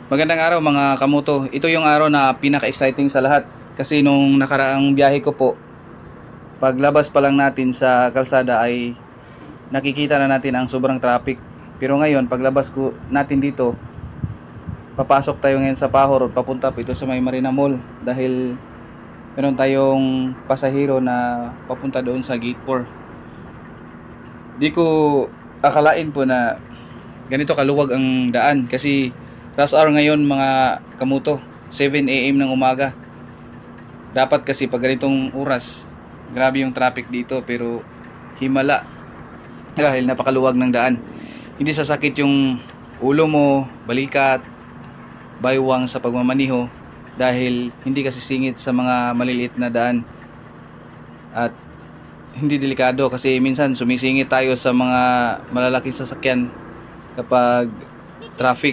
Magandang araw mga kamoto. Ito yung araw na pinaka-exciting sa lahat. Kasi nung nakaraang biyahe ko po, paglabas pa lang natin sa kalsada ay nakikita na natin ang sobrang traffic. Pero ngayon, paglabas ko natin dito, papasok tayo ngayon sa Pahor at papunta po ito sa may Marina Mall. Dahil meron tayong pasahero na papunta doon sa Gate 4. Di ko akalain po na ganito kaluwag ang daan. Kasi rush hour ngayon mga kamoto, 7 AM ng umaga. Dapat kasi pag ganitong oras, grabe yung traffic dito, pero himala dahil napakaluwag ng daan. Hindi sasakit yung ulo mo, balikat, baywang sa pagmamaniho dahil hindi kasi singit sa mga maliliit na daan at hindi delikado kasi minsan sumisingit tayo sa mga malalaking sasakyan kapag traffic.